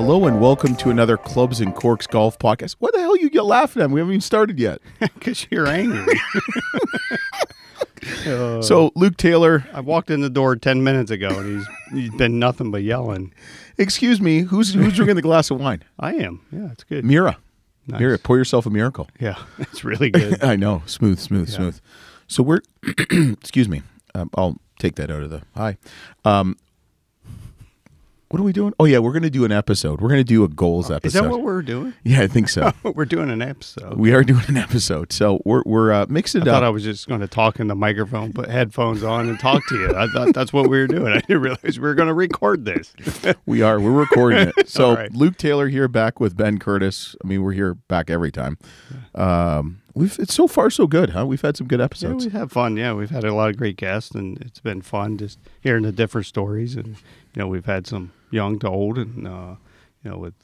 Hello and welcome to another Clubs and Corks golf podcast. What the hell are you laughing at? We haven't even started yet. Because you're angry. So Luke Taylor, I walked in the door 10 minutes ago and he's been nothing but yelling. excuse me, who's drinking the glass of wine? I am. Yeah, it's good. Mira. Nice. Mira, pour yourself a miracle. Yeah, it's really good. I know. Smooth. So we're, excuse me, I'll take that out of the, hi. What are we doing? Oh, yeah, we're going to do an episode. We're going to do a goals episode. Is that what we're doing? Yeah, I think so. We're doing an episode. We are doing an episode. So we're mixing it I up. thought I was just going to talk in the microphone, put headphones on, and talk to you. I thought that's what we were doing. I didn't realize we were going to record this. We are. We're recording it. So right. Luke Taylor here, back with Ben Curtis. I mean, we're here back every time. It's so far so good, huh? We've had some good episodes. Yeah, we have fun. Yeah, we've had a lot of great guests, and it's been fun just hearing the different stories. And we've had some young to old, and with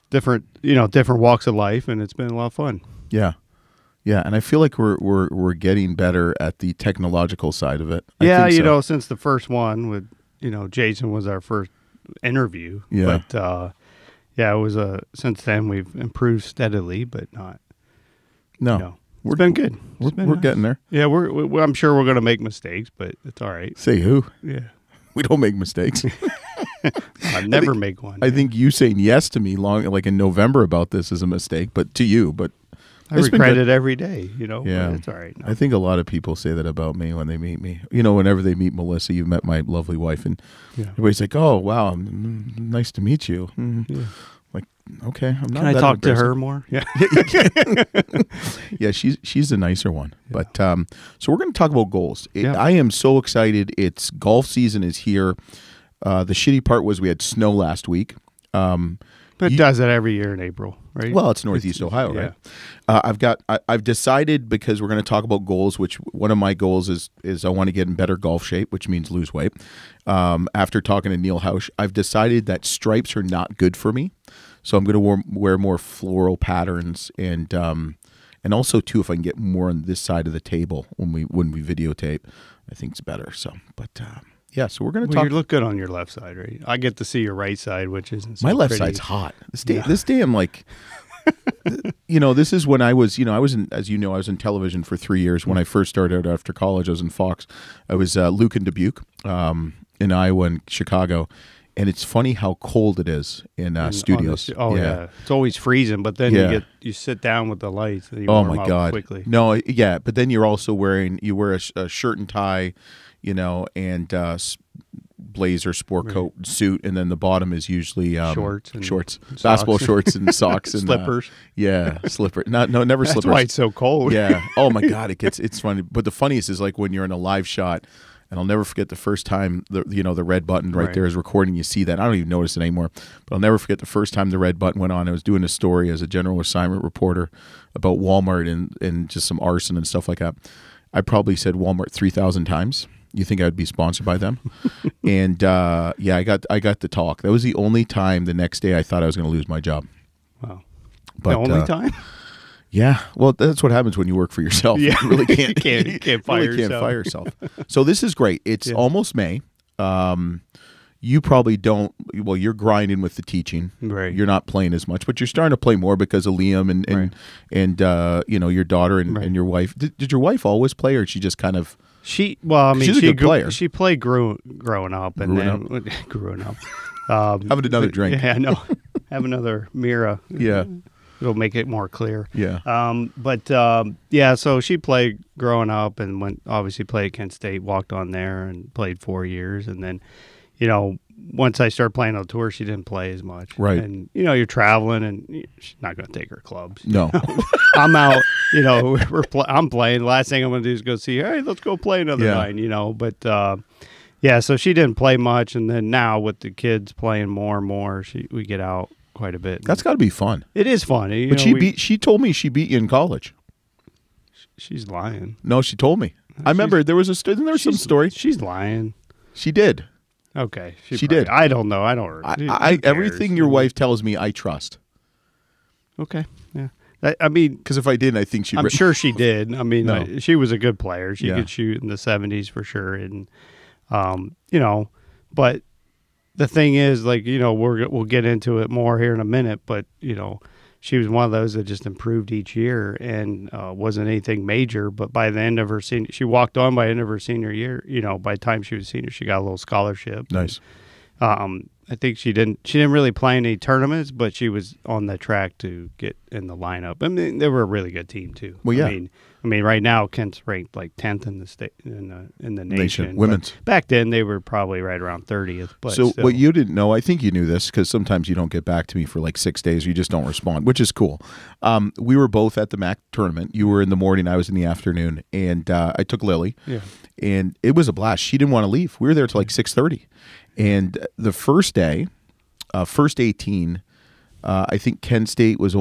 different walks of life, and it's been a lot of fun. Yeah, and I feel like we're getting better at the technological side of it. I think so. Since the first one with Jason was our first interview. Yeah, but it was since then we've improved steadily, but not. No, it's been good. We're getting there. Yeah, I'm sure we're going to make mistakes, but it's all right. Say who? Yeah, we don't make mistakes. I never make one. I think you saying yes to me like in November about this is a mistake, but to you, but I regret it every day. Yeah, but it's all right. No. I think a lot of people say that about me when they meet me. Whenever they meet Melissa, you've met my lovely wife, and everybody's like, "Oh, wow, nice to meet you." Yeah. Like, okay, I'm not. Can I talk to her more? Yeah, yeah, she's the nicer one. Yeah. But so we're going to talk about goals. I am so excited. It's golf season is here. The shitty part was we had snow last week. But it does that every year in April, right? Well, it's Northeast Ohio, right? I've decided, because we're going to talk about goals, which one of my goals is I want to get in better golf shape, which means lose weight. After talking to Neil Hausch, I've decided that stripes are not good for me. So I'm going to wear more floral patterns, and also too, if I can get more on this side of the table when we videotape, I think it's better. So, but yeah, so we're going to talk. You look good on your left side, right? I get to see your right side, which isn't so my left pretty. side's hot. This day I'm like, this is when I was, I was in, as you know, I was in television for 3 years. When I first started out after college, I was in Fox. I was Luke in Dubuque, in Iowa and Chicago. And it's funny how cold it is in studios. Yeah, it's always freezing. But then you sit down with the lights. And you warm up God, quickly. No, yeah, but then you're also wear a shirt and tie, and blazer, sport coat, suit, and then the bottom is usually shorts, basketball shorts and socks and slippers. Slipper. Never slippers. That's why it's so cold. Yeah. Oh my God, it's funny. But the funniest is like when you're in a live shot. And I'll never forget the first time the red button right there is recording. You see that. I don't even notice it anymore. But I'll never forget the first time the red button went on. I was doing a story as a general assignment reporter about Walmart and just some arson and stuff like that. I probably said Walmart 3,000 times. You think I would be sponsored by them? And I got the talk. That was the only time the next day I thought I was going to lose my job. Wow. But, the only time? Yeah, well, that's what happens when you work for yourself. Yeah. You really can't, can't fire yourself. Can't fire yourself. So this is great. It's almost May. You probably don't. Well, you're grinding with the teaching. Right. You're not playing as much, but you're starting to play more because of Liam and your daughter and your wife. Did your wife always play, or she just kind of? She's a good player. She played growing up, and growing up. Having another drink. Yeah, I know. Have another Mira. Yeah. It'll make it more clear. Yeah. So she played growing up and obviously played at Kent State, walked on there and played 4 years. And then, once I started playing on tour, she didn't play as much. Right. And, you're traveling and she's not going to take her clubs. No. I'm out, I'm playing. The last thing I'm going to do is go see, hey, let's go play another nine, But, so she didn't play much. And then now with the kids playing more and more, we get out quite a bit. That's got to be fun. It is fun. But she told me she beat you in college. She's lying. No, she told me. I remember there was some story. She's lying. She did. Okay. She did. I don't know. I don't. Everything your wife tells me, I trust. Okay. Yeah. I mean, because if I didn't, I think I'm sure she did. I mean, No. she was a good player. She could shoot in the 70s for sure. And, but the thing is, like, we'll get into it more here in a minute, but she was one of those that just improved each year and wasn't anything major. But by the end of her senior, she walked on by the end of her senior year. By the time she was a senior, she got a little scholarship. Nice. I think she didn't really play in any tournaments, but she was on the track to get in the lineup. I mean, they were a really good team too. Well, yeah. I mean, right now Kent's ranked like 10th in the state in the nation. Women's. Back then, they were probably right around 30th. But so still. What you didn't know, I think you knew this because sometimes you don't get back to me for like 6 days. Or you just don't respond, which is cool. We were both at the MAC tournament. You were in the morning, I was in the afternoon, and I took Lily. Yeah. And it was a blast. She didn't want to leave. We were there till like 6:30. And the first day, first 18, I think Kent State was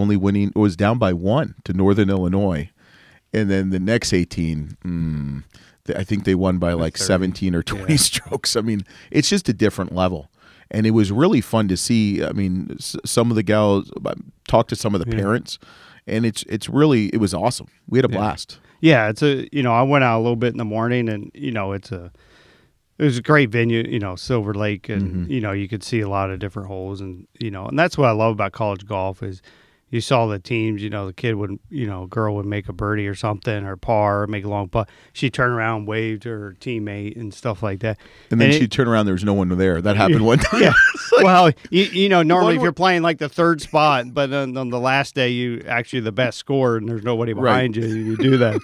down by 1 to Northern Illinois. And then the next 18, I think they won by like 17 or 20 strokes. I mean, it's just a different level. And it was really fun to see. I mean, some of the gals, talk to some of the parents, and it was awesome. We had a blast. Yeah, I went out a little bit in the morning, and it was a great venue, Silver Lake, and you could see a lot of different holes, and and that's what I love about college golf is you saw the teams, the kid would, girl would make a birdie or something or par or make a long putt. She'd turn around and wave to her teammate and stuff like that. And then she'd turn around, there was no one there. That happened one time. Yeah. Well, normally if you're playing like the third spot, but on the last day you actually the best score and there's nobody behind you do that.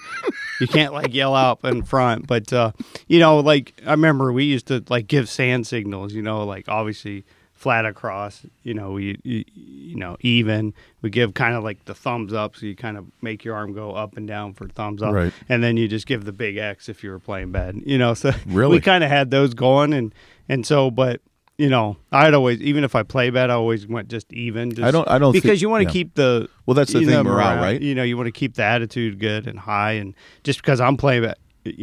You can't like yell out in front. But, like I remember we used to like give sand signals, like obviously – flat across, even. We give kind of like the thumbs up, so you kind of make your arm go up and down for thumbs up, right. And then you just give the big X if you were playing bad, So really? We kind of had those going, and so, but I'd always, even if I play bad, I always went just even. I don't because you want to keep the that's the thing, morale, right? You want to keep the attitude good and high, and just because I'm playing bad.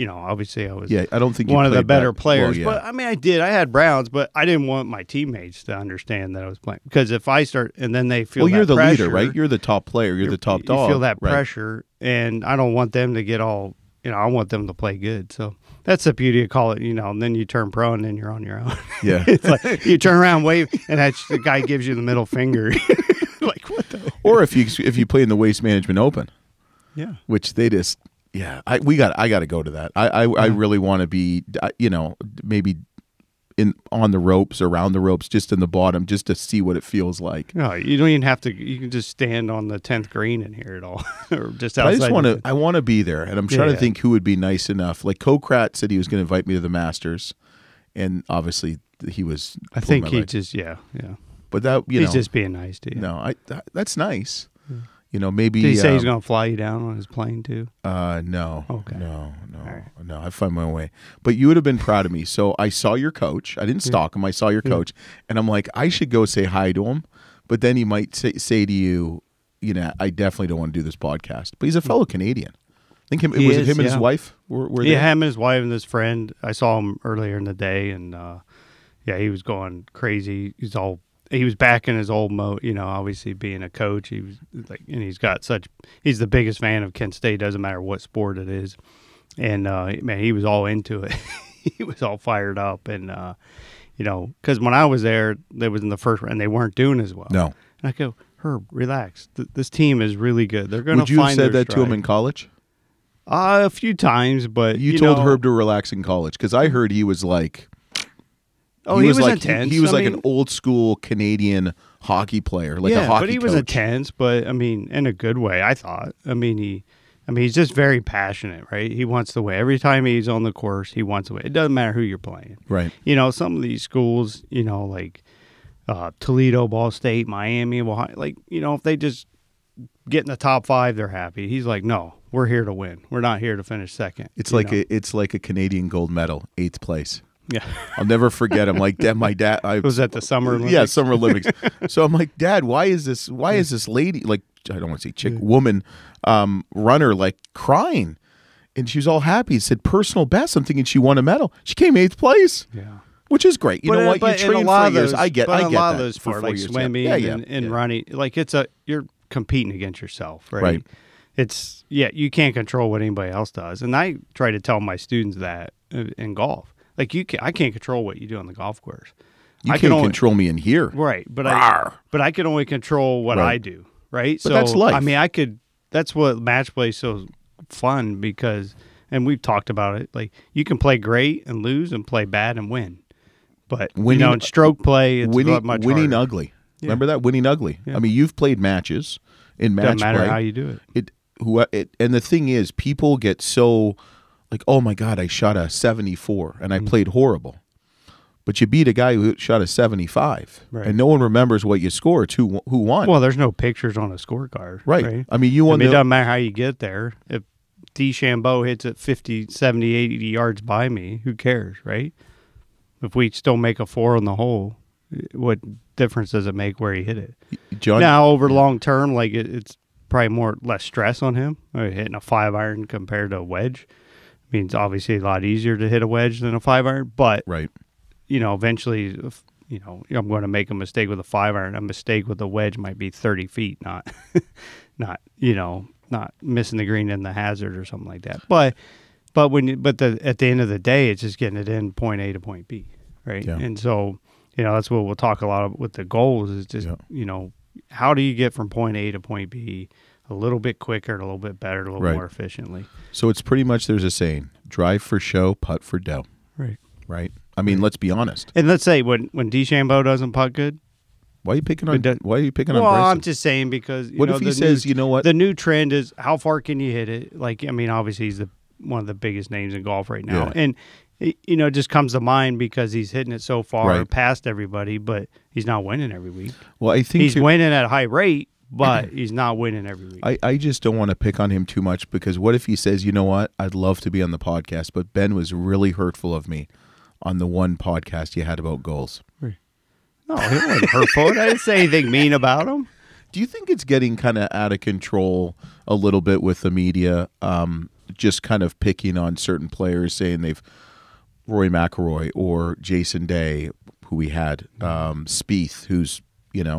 Obviously I was I don't think one of the better players. Well, but I mean, I had rounds, but I didn't want my teammates to understand that I was playing because if I start and then they feel you're the pressure, leader, right? You're the top player. You're the top dog. You feel that right. pressure, and I don't want them to get all. I want them to play good. So that's the beauty of college, And then you turn pro, and then you're on your own. Yeah, it's like you turn around, wave, and the guy gives you the middle finger. Like what the? Or if you play in the Waste Management Open, which they just. Yeah, I got to go to that. I really want to be, maybe on the ropes, around the ropes, just in the bottom, just to see what it feels like. No, you don't even have to. You can just stand on the 10th green and hear it all, or just outside. I just want to. I want to be there, and I'm trying to think who would be nice enough. Like Kokrat said, he was going to invite me to the Masters, and obviously he was. I think he just But that he's just being nice to you. No, that's nice. Maybe. Did he say he's going to fly you down on his plane too? No. Okay. No. Right. No. I find my way. But you would have been proud of me. So I saw your coach. I didn't stalk him. I saw your coach, and I'm like, I should go say hi to him. But then he might say to you, I definitely don't want to do this podcast. But he's a fellow Canadian. I think him and his wife were there? Yeah, him and his wife and his friend. I saw him earlier in the day, and he was going crazy. He was back in his old mode, obviously being a coach. He was like, and he's the biggest fan of Kent State. Doesn't matter what sport it is, and man, he was all into it. He was all fired up, and because when I was there, they was in the first round, and they weren't doing as well. No, and I go, Herb, relax. This team is really good. They're going to. Would you have said that to him in college? A few times, but you told Herb to relax in college because I heard he was like. Oh, he was intense. He was an old school Canadian hockey player, like a hockey but he was intense. But I mean, in a good way, I thought. He's just very passionate, right? He wants to win. Every time he's on the course, he wants to win. It doesn't matter who you're playing, right? Some of these schools, like Toledo, Ball State, Miami, Ohio, if they just get in the top 5, they're happy. He's like, no, we're here to win. We're not here to finish second. It's like a Canadian gold medal, 8th place. Yeah, I'll never forget. I'm like, Dad, my dad. Was that the Summer Olympics? Yeah, Summer Olympics. So I'm like, Dad, why is this lady, like, I don't want to say chick, woman, runner, like crying, and she was all happy. He said personal best. I'm thinking she won a medal. She came 8th place. Yeah, which is great. You know what? You train for years. I get that. A lot of those sports, like swimming and running, like you're competing against yourself, right? Right. It's you can't control what anybody else does, and I try to tell my students that in golf. Like I can't control what you do on the golf course. You can't control me in here. Right, but I can only control what I do, right? But that's life. I mean, that's what match play is so fun because, and we've talked about it, like you can play great and lose and play bad and win. But, winning, in stroke play, it's much winning harder. Ugly. Yeah. Remember that? Winning ugly. Yeah. I mean, you've played matches in match play. Doesn't matter how you do it. And the thing is, people get so like, oh my God, I shot a 74 and I played horrible. But you beat a guy who shot a 75, and no one remembers what you scored. Who won? Well, there's no pictures on a scorecard. Right. I mean, you won. It doesn't matter how you get there. If DeChambeau hits it 50, 70, 80 yards by me, who cares, right? If we still make a 4 on the hole, what difference does it make where he hit it? John, now, over long term, like it's probably less stress on him hitting a 5-iron compared to a wedge. I mean, it's obviously a lot easier to hit a wedge than a 5-iron, but eventually, I'm going to make a mistake with a 5-iron. A mistake with a wedge might be 30 feet, not missing the green in the hazard or something like that. But at the end of the day, it's just getting it in point A to point B, right? Yeah. And so, that's what we'll talk a lot about with the goals is just, how do you get from point A to point B a little bit quicker, a little bit better, a little more efficiently? So it's pretty much, there's a saying, drive for show, putt for dough. Right? I mean, let's be honest. And let's say when DeChambeau doesn't putt good, why are you picking on Bryson? Well, I'm just saying because what if he says, you know what? The new trend is how far can you hit it? Like, I mean, obviously he's one of the biggest names in golf right now, and it just comes to mind because he's hitting it so far past everybody, but he's not winning every week. Well, I think he's winning at a high rate, but he's not winning every week. I just don't want to pick on him too much because what if he says, you know what? I'd love to be on the podcast, but Ben was really hurtful of me on the one podcast you had about goals. No, he wasn't hurtful. I didn't say anything mean about him. Do you think it's getting kind of out of control a little bit with the media, just kind of picking on certain players, saying they've Rory McIlroy or Jason Day, who we had, Spieth, who's, it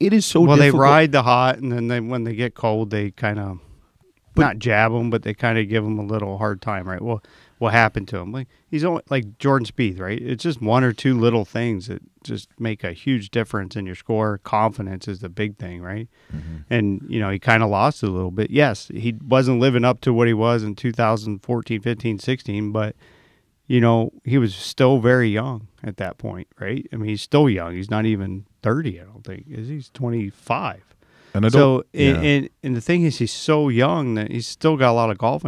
is so difficult. Well, they ride the hot, and then when they get cold, they kind of not jab them, but they kind of give them a little hard time, right? Well, what happened to him? Like he's only like Jordan Spieth, right? It's just one or two little things that just make a huge difference in your score. Confidence is the big thing, right? Mm-hmm. And he kind of lost it a little bit. Yes, he wasn't living up to what he was in 2014, 15, 16, but he was still very young at that point, right? I mean, he's still young. He's not even 30, I don't think. He's 25. And and the thing is, he's so young that he's still got a lot of golf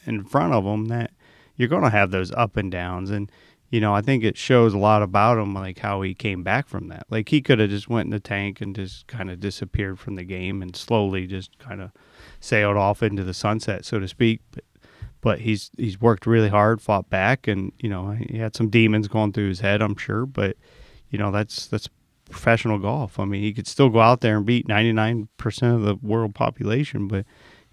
in front of him that you're going to have those up and downs. And, I think it shows a lot about him, like how he came back from that. Like he could have just went in the tank and just kind of disappeared from the game and slowly just kind of sailed off into the sunset, so to speak. But he's worked really hard, fought back, and, he had some demons going through his head, I'm sure. But, that's professional golf. I mean, he could still go out there and beat 99% of the world population, but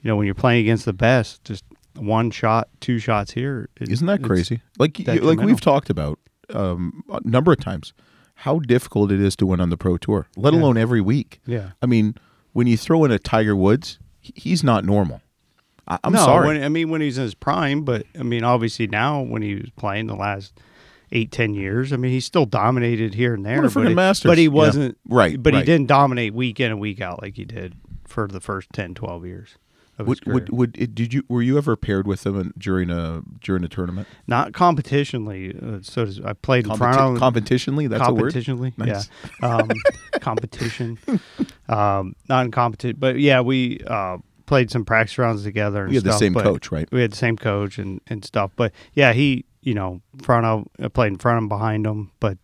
when you're playing against the best, just one shot, two shots here, isn't that crazy? Like we've talked about a number of times, how difficult it is to win on the Pro Tour, let alone every week. Yeah, I mean, when you throw in a Tiger Woods, he's not normal. I'm sorry. When he's in his prime, but I mean, obviously now when he was playing the last 8-10 years. I mean, he still dominated here and there, but he wasn't right. But he didn't dominate week in and week out like he did for the first 10-12 years of his career. Were you ever paired with him during a tournament? Not competitionally. I played in front of him. Competitionally, that's a word. Competitionally, nice. Yeah. Competition. Not in competition, but yeah, we played some practice rounds together. And we had the same coach, right? We had the same coach and stuff. But yeah, he. I played in front of him, behind him, but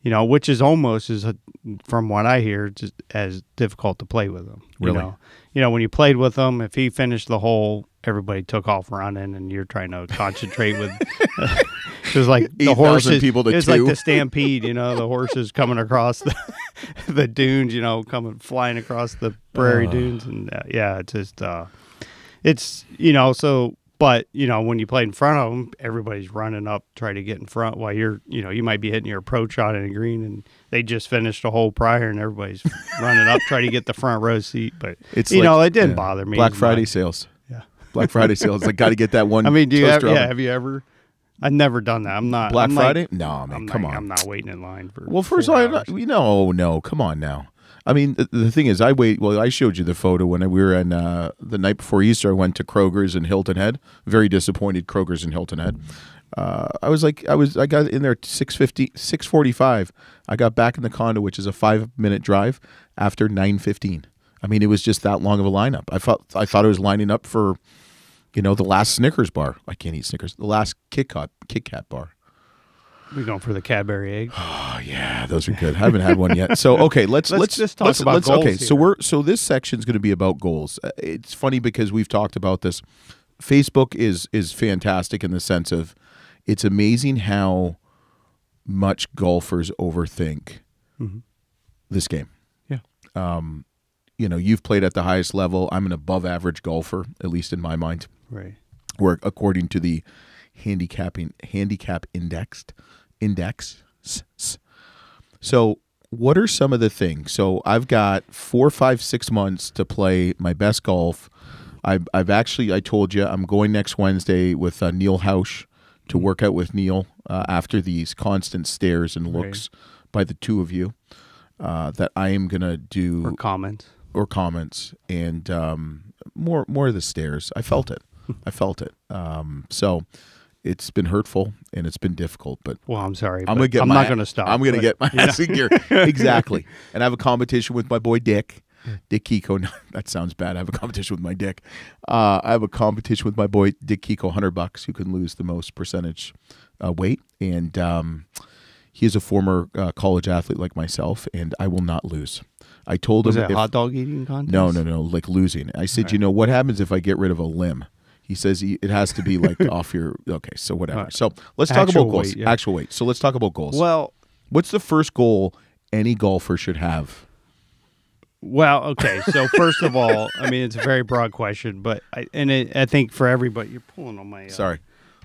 which is almost from what I hear, just as difficult to play with him. Really? When you played with him, if he finished the hole, everybody took off running, and you're trying to concentrate with. It was like the horses. People to it's like the stampede. The horses coming across the dunes. Coming flying across the prairie dunes, and it's just it's so. But, when you play in front of them, everybody's running up, trying to get in front while you're, you might be hitting your approach shot in a green and they just finished a hole prior and everybody's running up, trying to get the front row seat. But, it didn't bother me. Black Friday sales. Yeah. Black Friday sales. I got to get that one. I mean, have you ever I've never done that. I'm not Black I'm Friday. Like, No, man, come on. I'm not waiting in line for. Well, first of all, no, come on now. I mean, the thing is, I wait. Well, I showed you the photo when we were in the night before Easter. I went to Kroger's in Hilton Head. Very disappointed, Kroger's in Hilton Head. I got in there at 6:45. I got back in the condo, which is a 5-minute drive, after 9:15. I mean, it was just that long of a lineup. I thought I was lining up for, the last Snickers bar. I can't eat Snickers. The last Kit Kat bar. We're going for the Cadbury egg. Oh yeah, those are good. I haven't had one yet. So okay, let's just talk about goals. Okay, here. so this section is going to be about goals. It's funny because we've talked about this. Facebook is fantastic in the sense of it's amazing how much golfers overthink this game. Yeah. You've played at the highest level. I'm an above average golfer, at least in my mind. Right. Where according to the handicap index. So what are some of the things? So I've got 4, 5, 6 months to play my best golf. I told you I'm going next Wednesday with Neil Hausch to work out with Neil after these constant stares and looks by the two of you that I am going to do. Or comments and more of the stares. I felt it. So it's been hurtful and it's been difficult, but I'm sorry. I'm not going to stop. I'm going to get my ass in gear. Exactly. And I have a competition with my boy Dick Kiko. No, that sounds bad. I have a competition with my Dick. I have a competition with my boy Dick Kiko, $100, who can lose the most percentage weight. And he is a former college athlete like myself, and I will not lose. I told him. Was it a hot dog eating contest? No, like losing. I said, what happens if I get rid of a limb? He says it has to be like off your. Okay, so whatever. Right. So let's talk about goals. Weight, yeah. Actual weight. So let's talk about goals. Well, what's the first goal any golfer should have? Well, okay. So first of all, I mean, it's a very broad question, but I think for everybody, you're pulling on my. Sorry,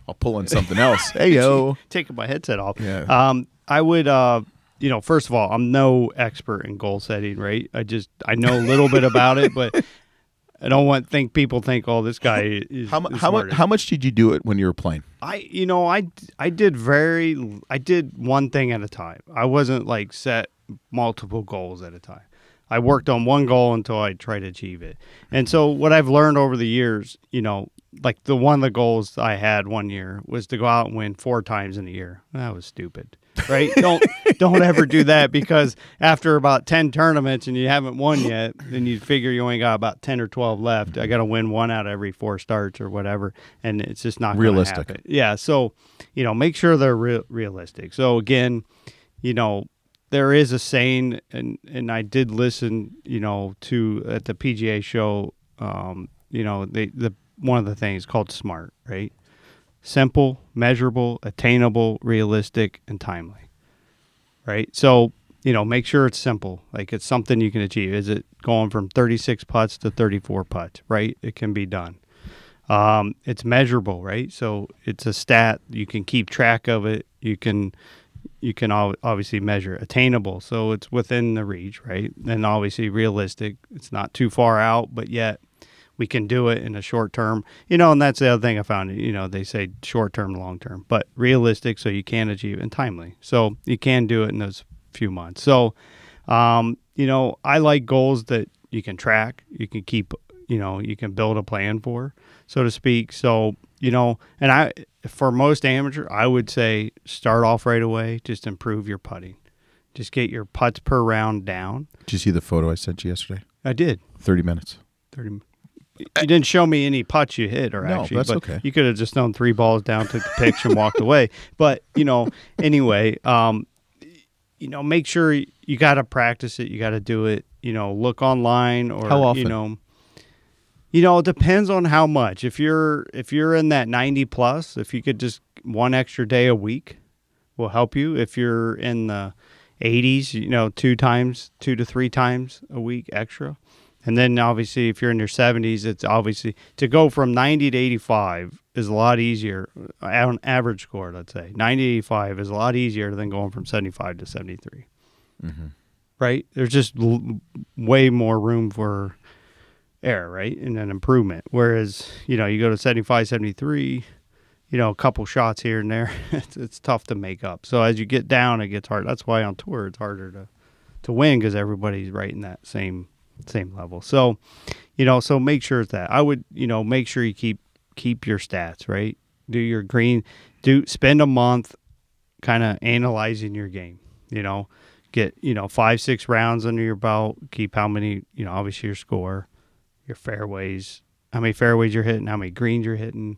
I'll pull on something else. Hey yo, taking my headset off. Yeah. I would. First of all, I'm no expert in goal setting, right? I know a little bit about it, but I don't think people think, oh, this guy is. How much did you do it when you were playing? I did one thing at a time. I wasn't like set multiple goals at a time. I worked on one goal until I tried to achieve it. And so what I've learned over the years, like one of the goals I had one year was to go out and win 4 times in a year. That was stupid, right? Don't ever do that, because after about 10 tournaments and you haven't won yet, then you figure you only got about 10 or 12 left. I got to win 1 out of every 4 starts or whatever, and it's just not realistic. Happen. Yeah, so make sure they're realistic. So again, there is a saying, and I did listen, to at the PGA show, one of the things called SMART, right? Simple, measurable, attainable, realistic, and timely, right? So, make sure it's simple. Like it's something you can achieve. Is it going from 36 putts to 34 putts, right? It can be done. It's measurable, right? So it's a stat. You can keep track of it. You can obviously measure. Attainable, so it's within the reach, right? And obviously realistic. It's not too far out, but yet we can do it in a short term. And that's the other thing I found. They say short term, long term, but realistic, so you can achieve it, and timely, so you can do it in those few months. So, I like goals that you can track, you can keep, you can build a plan for, so to speak. So, and for most amateur, I would say start off right away. Just improve your putting. Just get your putts per round down. Did you see the photo I sent you yesterday? I did. 30 minutes. 30. You didn't show me any putts you hit, No, that's okay. You could have just thrown 3 balls down, took the picture, and walked away. But anyway, make sure you got to practice it. You got to do it. Look online, or how often? It depends on how much. If you're in that 90 plus, if you could just 1 extra day a week will help you. If you're in the 80s, 2 to 3 times a week extra. And then obviously if you're in your 70s, it's obviously to go from 90 to 85 is a lot easier. On average score, let's say 90 to 85 is a lot easier than going from 75 to 73. Mm-hmm. Right? There's just way more room for error, right? And an improvement. Whereas, you go to 75, 73, a couple shots here and there, it's tough to make up. So as you get down, it gets hard. That's why on tour it's harder to win, because everybody's right in that same level. So, so make sure it's that. I would, make sure you keep your stats, right? Do your green, spend a month kind of analyzing your game, get, 5-6 rounds under your belt, keep how many, obviously your score, your fairways, how many fairways you're hitting, how many greens you're hitting,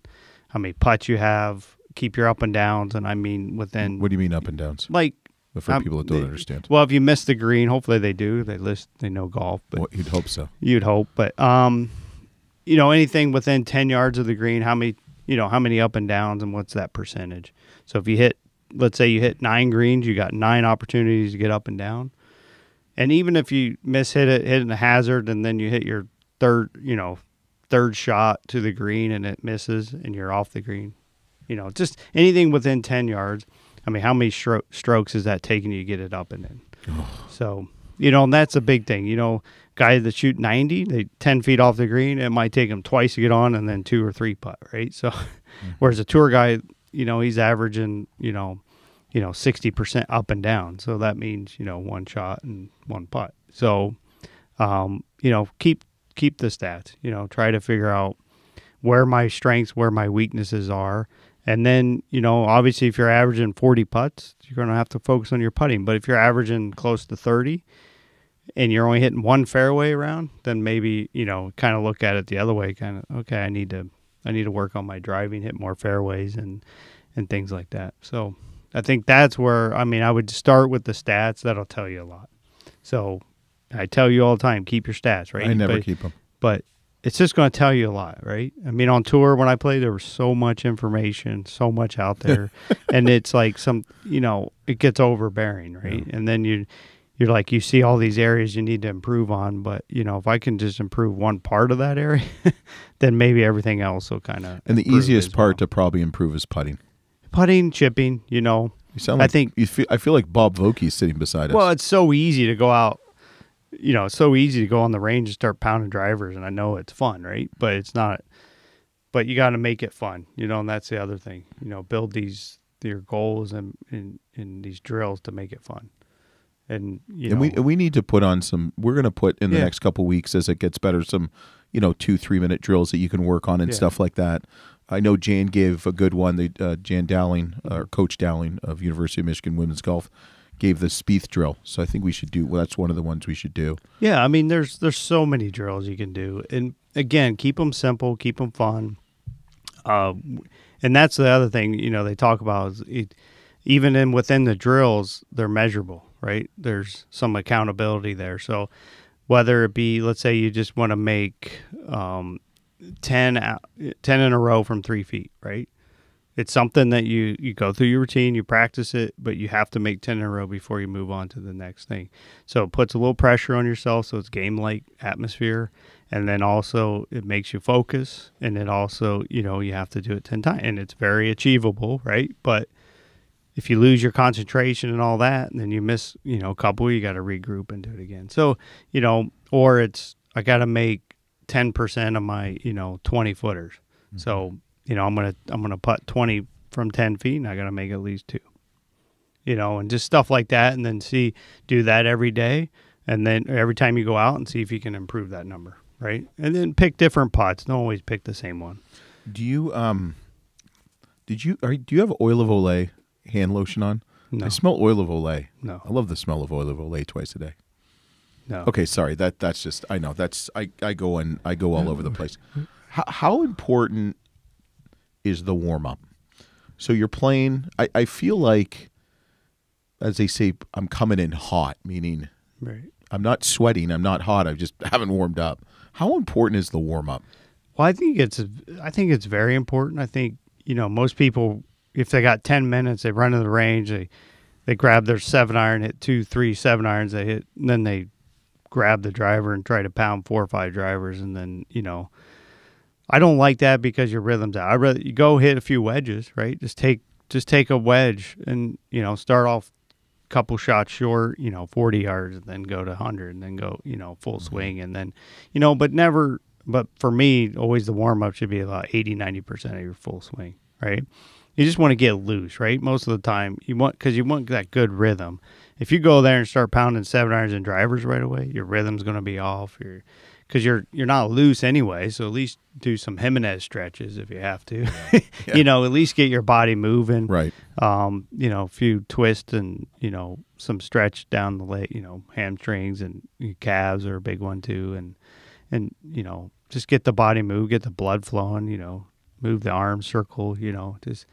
how many putts you have, keep your up and downs. And I mean, within. What do you mean up and downs? Like, for people that don't understand. Well, if you miss the green, hopefully they do. They know golf. But well, you'd hope so. You'd hope. But, anything within 10 yards of the green, how many up and downs, and what's that percentage? So if let's say you hit 9 greens, you got 9 opportunities to get up and down. And even if you hit a hazard, and then you hit your third shot to the green and it misses and you're off the green, just anything within 10 yards. I mean, how many strokes is that taking you to get it up and in? So, and that's a big thing. Guys that shoot 90, they 10 feet off the green, it might take them twice to get on and then 2 or 3 putt, right? So, whereas a tour guy, he's averaging, 60% up and down. So that means, 1 shot and 1 putt. So, keep the stats, try to figure out where my strengths, where my weaknesses are. And then, obviously if you're averaging 40 putts, you're going to have to focus on your putting. But if you're averaging close to 30 and you're only hitting 1 fairway around, then maybe, kind of look at it the other way, kind of, okay, I need to work on my driving, hit more fairways and things like that. So I think that's where, I would start with the stats. That'll tell you a lot. So I tell you all the time, keep your stats, right? I never keep them. But it's just going to tell you a lot, right? On tour, when I played, there was so much information, so much out there. And it's like it gets overbearing, right? Yeah. And then you're like, you see all these areas you need to improve on. But, if I can just improve one part of that area, then maybe everything else will kind of. And the easiest part to probably improve is putting. Putting, chipping, You sound like, I feel like Bob Vokey's sitting beside us. Well, it's so easy to go out. It's so easy to go on the range and start pounding drivers, and I know it's fun, right? But it's not. But you got to make it fun, and that's the other thing. Build your goals and these drills to make it fun. And we need to put on some. We're going to put in the next couple of weeks as it gets better some, 2-3 minute drills that you can work on and stuff like that. I know Jan gave a good one. Jan Dowling, or Coach Dowling of University of Michigan Women's Golf, gave the Spieth drill. So I think we should do. Well, that's one of the ones we should do. Yeah, there's so many drills you can do, and again, keep them simple, keep them fun. And that's the other thing they talk about is even within the drills, they're measurable, right? There's some accountability there. So whether it be, let's say you just want to make 10 in a row from 3 feet, right? It's something that you go through your routine, you practice it, but you have to make 10 in a row before you move on to the next thing. So it puts a little pressure on yourself, so it's game-like atmosphere, and then also it makes you focus, and it also, you have to do it 10 times, and it's very achievable, right? But if you lose your concentration and all that, and then you miss, a couple, you got to regroup and do it again. So, or it's, I got to make 10% of my, 20 footers. Mm-hmm. So, I'm gonna putt 20 from 10 feet, and I gotta make at least 2. And just stuff like that, and then do that every day, and then every time you go out, and see if you can improve that number, right? And then pick different putts. Don't always pick the same one. Do you do you have Oil of Olay hand lotion on? No. I smell Oil of Olay. No. I love the smell of Oil of Olay twice a day. No. Okay, sorry. That's just, I know that's I go all over the place. How important is the warm-up? So you're playing, I feel like, as they say, I'm coming in hot, meaning right. I'm not sweating, I'm not hot, I just haven't warmed up. How important is the warm-up? Well, I think it's very important. I think, most people, if they got 10 minutes, they run to the range, they grab their 7-iron, hit 2, 3 7-irons, they hit, and then they grab the driver and try to pound 4 or 5 drivers, and then, I don't like that because your rhythm's out. I'd rather you go hit a few wedges, right? Just take a wedge and, start off a couple shots short, 40 yards, and then go to 100, and then go, full swing, and then, but for me, always the warm-up should be about 80, 90% of your full swing, right? You just want to get loose, right? Most of the time, because you want that good rhythm. If you go there and start pounding 7 irons and drivers right away, your rhythm's going to be off. Because you're not loose anyway, so at least do some Jimenez stretches if you have to. Yeah. You know, at least get your body moving. Right. You know, a few twists and, you know, some stretch down the leg, you know, hamstrings and calves are a big one too. And you know, just get the body move, get the blood flowing, you know, move the arms, circle, you know, just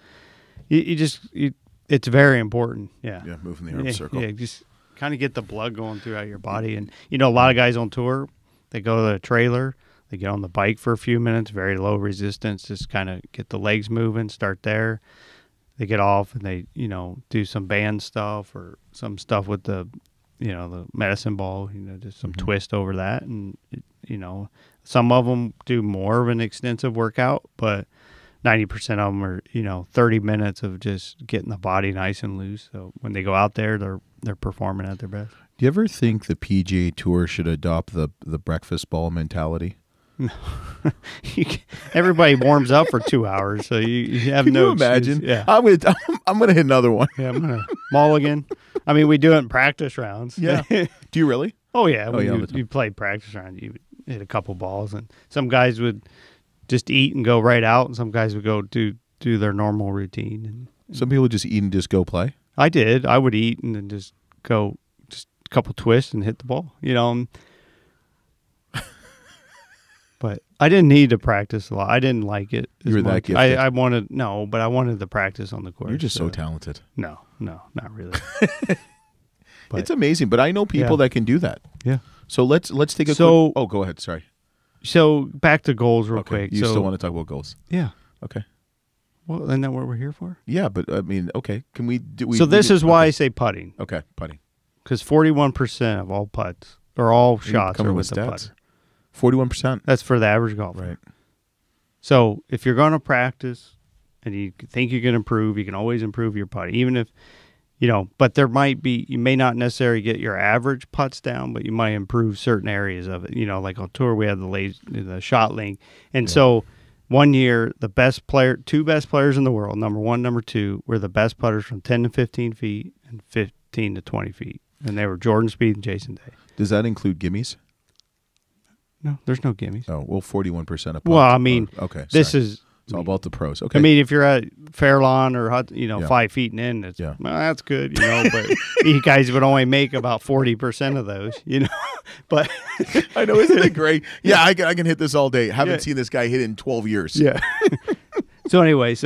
it's very important. Yeah. Yeah, moving the arm circle. Yeah, just kind of get the blood going throughout your body. And, you know, a lot of guys on tour, they go to the trailer, they get on the bike for a few minutes, very low resistance, just kind of get the legs moving, start there. They get off and they, you know, do some band stuff or some stuff with the, you know, the medicine ball, you know, just some twist over that. And, you know, some of them do more of an extensive workout, but 90% of them are, you know, 30 minutes of just getting the body nice and loose. So when they go out there, they're performing at their best. Do you ever think the PGA Tour should adopt the breakfast ball mentality? No. Everybody warms up for 2 hours, so you have Can no you imagine? excuse. Yeah, I'm gonna hit another one. yeah, I'm gonna mulligan. I mean, we do it in practice rounds. Yeah. Do you really? Oh yeah. Oh, When yeah, all the time. you play practice rounds, you would hit a couple balls, and some guys would just eat and go right out, and some guys would go do their normal routine. And Some people just eat and just go play. I did. I would eat and then just go just a couple twists and hit the ball. You know. But I didn't need to practice a lot. I didn't like it. You were that much. gifted. I wanted but I wanted the practice on the course. You're just so talented. No, not really. But- It's amazing, but I know people Yeah. that can do that. Yeah. So let's take a So- quick. Oh, go ahead. Sorry. So back to goals real Okay. quick. You so, still want to talk about goals? Yeah. Okay. Well, isn't that what we're here for? Yeah, but I mean, okay. Can we do? So this is why I say putting, Okay, putting. because 41% of all putts or all shots coming are with with the stats. putter. 41%. That's for the average golfer. Right. So if you're going to practice and you think you can improve, you can always improve your putting, even if, you know, but you may not necessarily get your average putts down, but you might improve certain areas of it. You know, like on tour, we had the shot length. And so one year, two best players in the world, number one, number two, were the best putters from 10 to 15 feet and 15 to 20 feet. And they were Jordan Spieth and Jason Day. Does that include gimmies? No, there's no gimmies. Oh, well, 41% of. Well, I mean, okay. This sorry. is. It's all about the pros. Okay. I mean, if you're at Fairlawn or, you know, Yeah. 5 feet and in, Yeah. well, that's good, you know, but you guys would only make about 40% of those, you know, but I know, isn't it great? Yeah, I can hit this all day. Haven't Yeah. seen this guy hit it in 12 years. yeah. So anyway,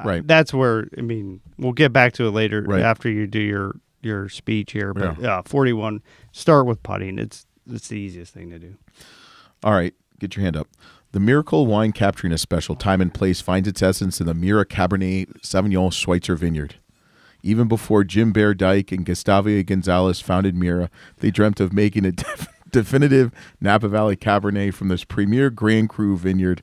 Right. that's where, I mean, we'll get back to it later Right. after you do your speech here, but 41, start with putting. It's the easiest thing to do. All right, get your hand up. The Miracle Wine Capturing a Special Time and Place finds its essence in the Mira Cabernet Sauvignon Schweitzer Vineyard. Even before Jim Bear Dyke and Gustavo Gonzalez founded Mira, they dreamt of making a definitive Napa Valley Cabernet from this premier Grand Cru vineyard,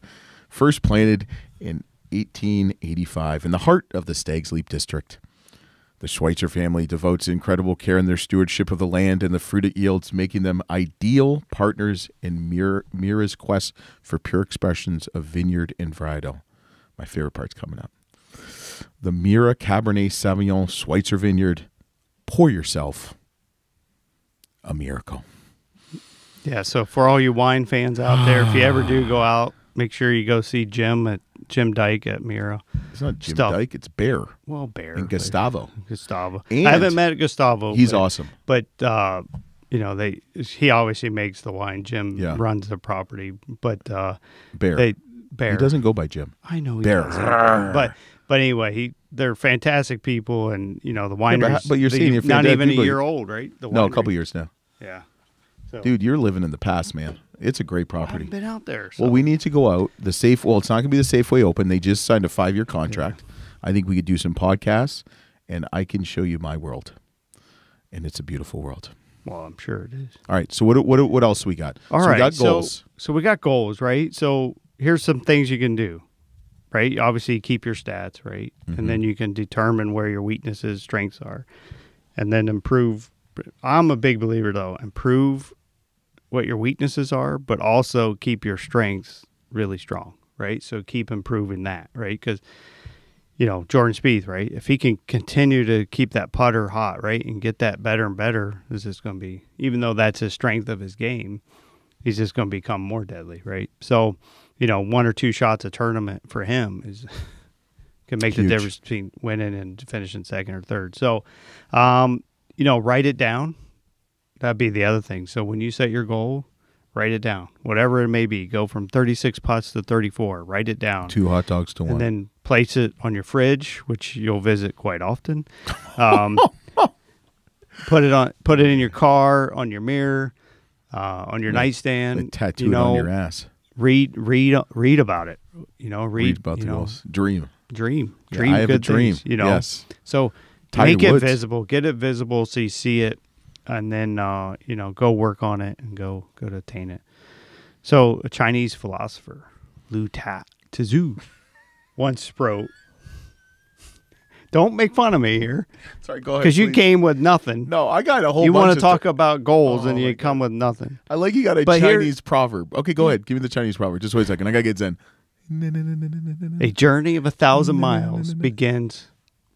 first planted in 1885 in the heart of the Stag's Leap District. The Schweitzer family devotes incredible care in their stewardship of the land and the fruit it yields, making them ideal partners in Mira's quest for pure expressions of vineyard and varietal. My favorite part's coming up. The Mira Cabernet Sauvignon Schweitzer Vineyard. Pour yourself a miracle. Yeah, so for all you wine fans out there, if you ever do go out, make sure you go see Jim Dyke at Mira. It's not Jim Stuff. Dyke, it's Bear Well, Bear. and Gustavo. Gustavo. And I haven't met Gustavo. He's but, awesome. But, you know, he obviously makes the wine. Jim Yeah. runs the property. But Bear. Bear. He doesn't go by Jim. I know he Bear. doesn't. But anyway, they're fantastic people. And, you know, the wineries. but you're saying you're not fantastic even a people. year old, right? The No, a winery. couple years now. Yeah. So, Dude, you're living in the past, man. It's a great I haven't property. been out there. So. Well, we need to go out. Well, it's not going to be the Safeway Open. They just signed a 5-year contract. I think we could do some podcasts, and I can show you my world. And it's a beautiful world. Well, I'm sure it is. All right. So what else we got? All so right. we got goals. So we got goals, right? So here's some things you can do, right? Obviously, keep your stats, right? Mm-hmm. And then you can determine where your weaknesses, strengths are, and then improve. I'm a big believer, though. Improve what your weaknesses are, but also keep your strengths really strong, right? So keep improving that, right? Because, Jordan Spieth, right? If he can continue to keep that putter hot, right, and get that better and better, this is going to be, even though that's his strength of his game, he's just going to become more deadly, right? So, 1 or 2 shots a tournament for him can make the difference between winning and finishing second or third. So, write it down. That'd be the other thing. So when you set your goal, write it down. Whatever it may be. Go from 36 putts to 34. Write it down. 2 hot dogs to 1. And then place it on your fridge, which you'll visit quite often. Put it in your car, on your mirror, on your nightstand. Tattooed on your ass. Read about it. Read about the goals. Dream. Yeah, I have good a dream. Things, Yes. So make it visible. Get it visible so you see it, and then go work on it and go to attain it. So a Chinese philosopher, Lu Tzu, once wrote. Don't make fun of me here. Sorry, go ahead. Because you came with nothing. No, I got a whole. You bunch want to talk about goals and you come God. with nothing. I like you got a Chinese proverb. Okay, go ahead. Give me the Chinese proverb. Just wait a second. I gotta get zen. A journey of 1,000 miles begins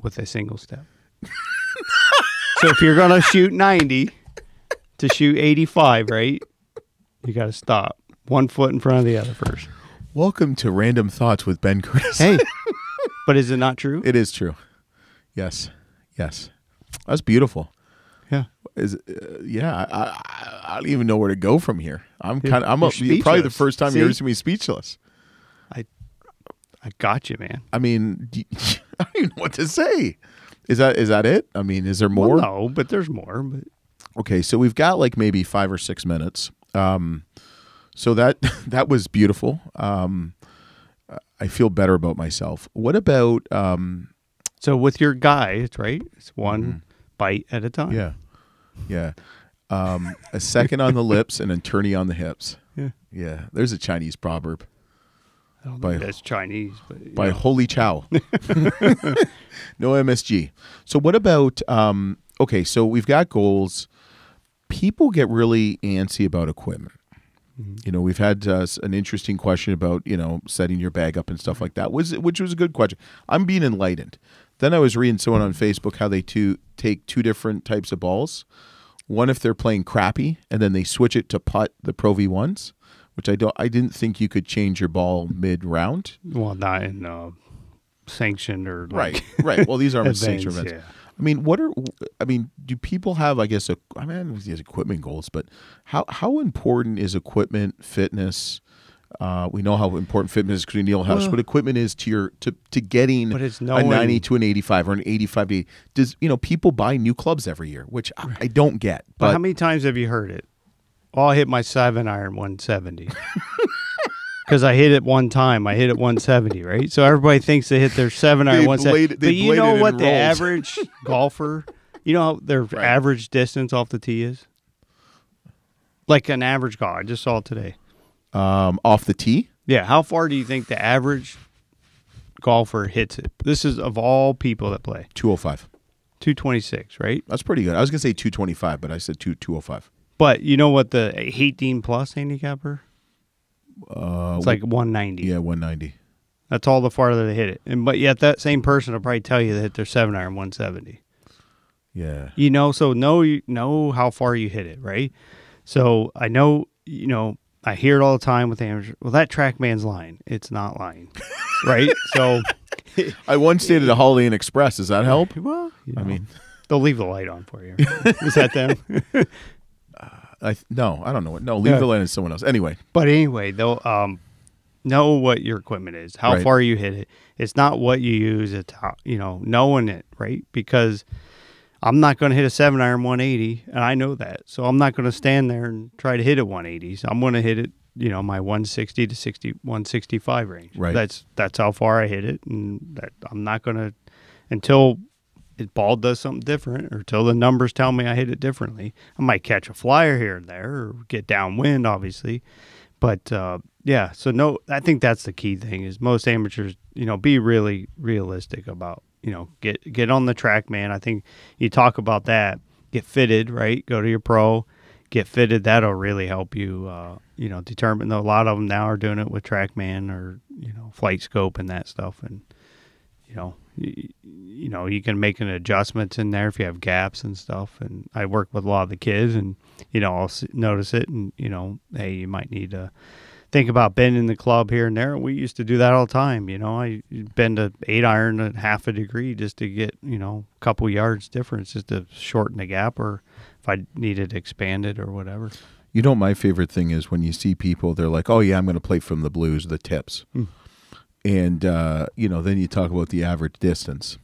with a single step. So if you're gonna shoot 90 to shoot 85, right? You got to stop 1 foot in front of the other first. Welcome to Random Thoughts with Ben Curtis. Hey, but is it not true? It is true. Yes. That's beautiful. Yeah. I don't even know where to go from here. I'm probably the first time you ever seen me speechless. I got you, man. I mean, I don't even know what to say. Is that it? I mean, is there more? Well, no, but there's more. But okay, so we've got like maybe 5 or 6 minutes. So that was beautiful. I feel better about myself. What about so with your guy, right? It's one bite at a time. Yeah. A second on the lips and an attorney on the hips. Yeah. There's a Chinese proverb. I don't think that's Chinese, but by Holy Chow. No MSG. So what about okay, so we've got goals. People get really antsy about equipment. Mm-hmm. We've had an interesting question about, setting your bag up and stuff like that, which was a good question. I'm being enlightened. Then I was reading someone on Facebook how they take 2 different types of balls. One if they're playing crappy, and then they switch it to putt the Pro V1s, which I didn't think you could change your ball mid-round. Well, not in sanctioned or like right. Well, these aren't sanctioned events. Yeah. I mean, do people have, I guess, these equipment goals, but how important is equipment, fitness? We know how important fitness is because we Neil House. What equipment is to getting a 90 to an 85 or an 85 to 80. Does people buy new clubs every year, which I don't get. But how many times have you heard it? Oh, I hit my 7-iron 170. Because I hit it one time. I hit it 170, right? So everybody thinks they hit their 7-iron 170. But you know what the average golfer, how their average distance off the tee is? Like an average golfer. I just saw it today. Off the tee? Yeah. How far do you think the average golfer hits it? This is of all people that play. 205. 226, right? That's pretty good. I was going to say 225, but I said 205. But you know what the 18-plus handicapper? It's like 190. Yeah, 190. That's all the farther they hit it. But yet that same person will probably tell you they hit their 7-iron 170. Yeah. So know how far you hit it, right? So I know, I hear it all the time with amateurs. Well, that TrackMan's lying. It's not lying, right? So I once stayed at a Holiday Inn Express. Does that help? Well, I mean, they'll leave the light on for you. Is that them? No, I don't know. No, leave the light on someone else. Anyway. But anyway, they'll know what your equipment is, how far you hit it. It's not what you use. It's how, knowing it, right? Because I'm not going to hit a 7-iron 180, and I know that. So I'm not going to stand there and try to hit it 180. So I'm going to hit it, my 160 to 165 range. Right. That's how far I hit it, and that I'm not going to until ball does something different, or till the numbers tell me I hit it differently. I might catch a flyer here and there, or get downwind, obviously. But so no, I think that's the key thing is most amateurs, be really realistic about, get on the track, man. I think you talk about that, get fitted, right? Go to your pro, get fitted. That'll really help you, determine. A lot of them now are doing it with TrackMan or, Flight Scope and that stuff. And, you know, you can make an adjustments in there if you have gaps and stuff. And I work with a lot of the kids, and you know, I'll notice it, and you know, hey, you might need to think about bending the club here and there. We used to do that all the time. You know, I bend a 8-iron at half a degree just to get, you know, a couple yards difference, just to shorten the gap, or if I needed to expand it or whatever. You know, my favorite thing is when you see people, they're like, oh yeah, I'm going to play from the blues, the tips. And, you know, then you talk about the average distance.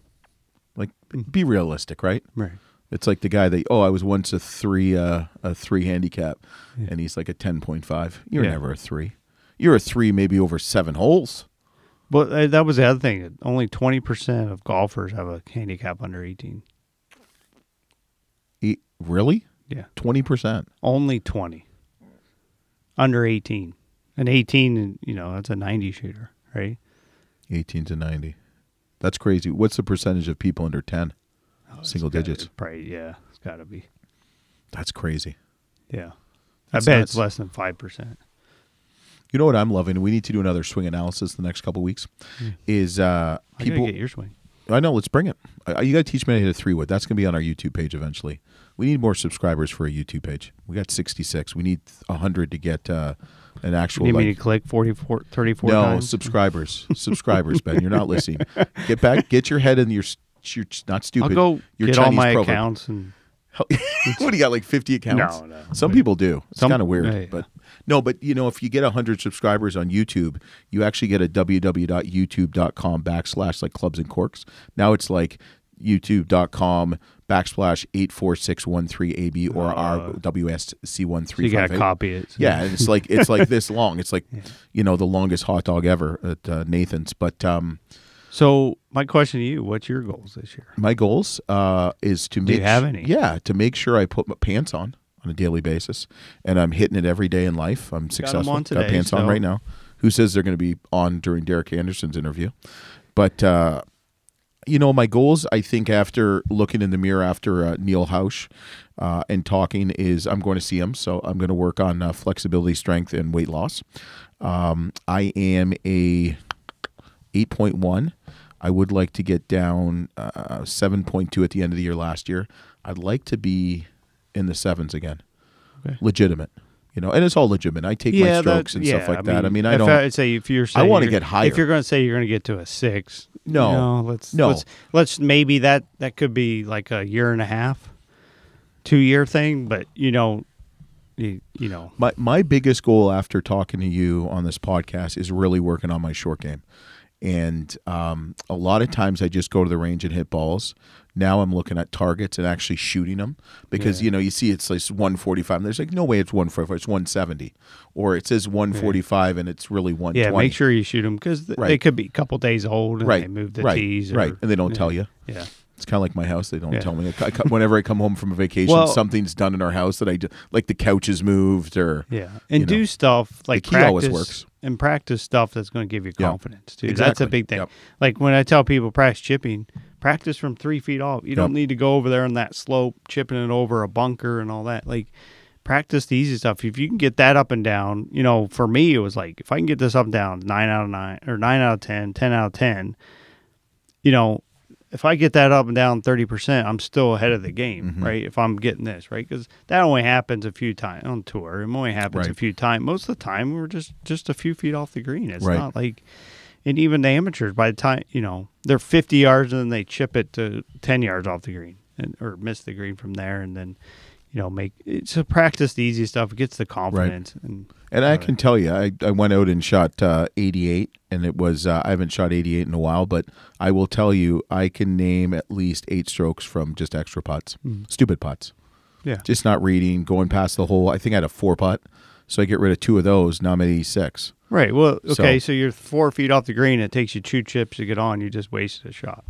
Like, be realistic, right? Right. It's like the guy that, I was once a three handicap, and he's like a 10.5. You're never a 3. You're a 3 maybe over 7 holes. Well, that was the other thing. Only 20% of golfers have a handicap under 18. Really? Yeah. 20%. Only 20. Under 18. And 18, you know, that's a 90 shooter, right? 18 to 90. That's crazy. What's the percentage of people under 10? Single digits. Probably, yeah. It's got to be. That's crazy. Yeah. That's I bet nuts. it's less than 5%. You know what I'm loving? We need to do another swing analysis the next couple of weeks. Is people I gotta get your swing. I know. Let's bring it. You got to teach me how to hit a 3-wood. That's going to be on our YouTube page eventually. We need more subscribers for a YouTube page. We got 66. We need 100 to get an actual. You need me to click 34 times? No, subscribers. Subscribers, Ben. You're not listening. Get back. Get your head in your. You're not stupid. I'll go your get Chinese all my proverb. accounts and. What do you got? Like 50 accounts? No. Some people do. It's kind of weird, yeah. but no. But you know, if you get 100 subscribers on YouTube, you actually get a www.youtube.com/ like Clubs and Corks. Now it's like youtube.com/84613AB or RWSC1358. You gotta copy it. So. Yeah, it's like this long. It's like you know, the longest hot dog ever at Nathan's. But so my question to you: what's your goals this year? my goals is to make. Do you have any? Yeah, to make sure I put my pants on a daily basis, and I'm hitting it every day in life. I'm successful. on today, Got pants on right now. Who says they're going to be on during Derek Anderson's interview? But you know, my goals, I think, after looking in the mirror after Neil Hausch and talking, is I'm going to see him. So I'm going to work on flexibility, strength, and weight loss. I am a 8.1. I would like to get down 7.2 at the end of the year last year. I'd like to be in the 7s again. Okay. Legitimate. You know, and it's all legitimate. I take my strokes and stuff like that. I mean, I don't. I'd say if you're saying I want to get higher. If you're going to say you're going to get to a 6, no, let's maybe that could be like a year and a half, 2-year thing. But you know, my biggest goal after talking to you on this podcast is really working on my short game. And a lot of times I just go to the range and hit balls. Now I'm looking at targets and actually shooting them because, you know, you see it's like 145. And there's like no way it's 145. It's 170. Or it says 145 and it's really 120. Yeah, make sure you shoot them because they could be a couple days old and they move the tees. Right, and they don't tell you. Yeah. It's kind of like my house. They don't tell me. Whenever I come home from a vacation, something's done in our house that I do, like the couch is moved or and do stuff like the key always works. And practice stuff that's going to give you confidence too. Exactly. That's a big thing. Yep. Like when I tell people practice chipping, practice from 3 feet off. You don't need to go over there on that slope, chipping it over a bunker and all that. Like practice the easy stuff. If you can get that up and down, you know, for me it was like if I can get this up and down 9 out of 9 or 9 out of 10, 10 out of 10, you know, if I get that up and down 30%, I'm still ahead of the game, right? If I'm getting this, right? Because that only happens a few times on tour. It only happens a few times. Most of the time, we're just a few feet off the green. It's not like, and even the amateurs, by the time, you know, they're 50 yards and then they chip it to 10 yards off the green or miss the green from there. And then, you know, it's a practice the easy stuff. It gets the confidence. And I can tell you, I went out and shot 88, and it was I haven't shot 88 in a while, but I will tell you, I can name at least 8 strokes from just extra putts, stupid putts. Yeah, just not reading, going past the hole. I think I had a 4 putt, so I get rid of 2 of those. Now I'm at 86. Right. Well, okay, so you're 4 feet off the green. It takes you 2 chips to get on. You just wasted a shot.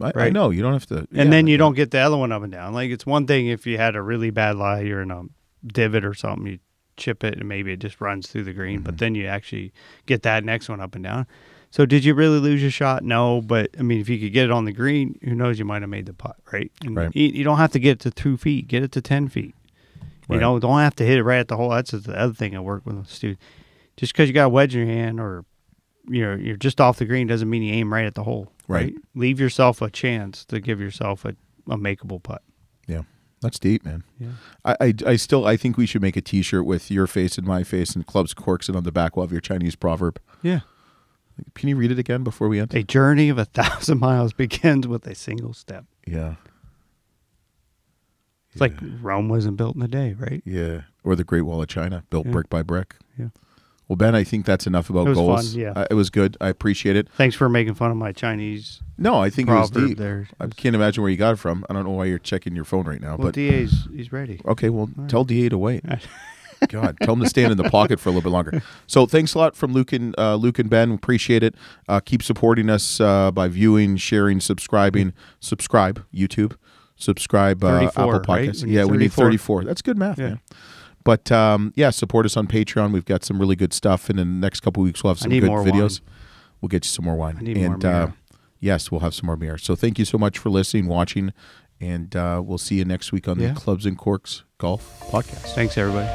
I know you don't have to, and then you don't get the other one up and down. Like it's one thing if you had a really bad lie, you're in a divot or something, you chip it and maybe it just runs through the green, but then you actually get that next one up and down. So did you really lose your shot? No, but I mean, if you could get it on the green, who knows, you might have made the putt, right? And you don't have to get it to 2 feet, get it to 10 feet. You know, don't have to hit it right at the hole. That's the other thing I work with students. Just because you got a wedge in your hand or you're just off the green doesn't mean you aim right at the hole. Right. Leave yourself a chance to give yourself a makeable putt. Yeah. That's deep, man. Yeah. I think we should make a T-shirt with your face and my face and clubs, corks, and on the back we'll have your Chinese proverb. Yeah. Can you read it again before we end? A journey of 1,000 miles begins with a single step. Yeah. It's like Rome wasn't built in a day, right? Yeah. Or the Great Wall of China, built brick by brick. Yeah. Well, Ben, I think that's enough about It was goals. fun, yeah. It was good. I appreciate it. Thanks for making fun of my Chinese No, I think it was proverb deep. there. I can't imagine where you got it from. I don't know why you're checking your phone right now. Well, but he's ready. okay, well, tell DA to wait. God, tell him to stand in the pocket for a little bit longer. So thanks a lot from Luke and Ben. Appreciate it. Keep supporting us by viewing, sharing, subscribing. Subscribe, YouTube. Subscribe, Apple Podcasts. Right? Yeah, we need 34. That's good math, man. But support us on Patreon. We've got some really good stuff. And in the next couple of weeks, we'll have some good videos. Wine. We'll get you some more wine. I need more beer. Yes, we'll have some more beer. So thank you so much for listening, watching, and we'll see you next week on the Clubs and Corks Golf Podcast. Thanks, everybody.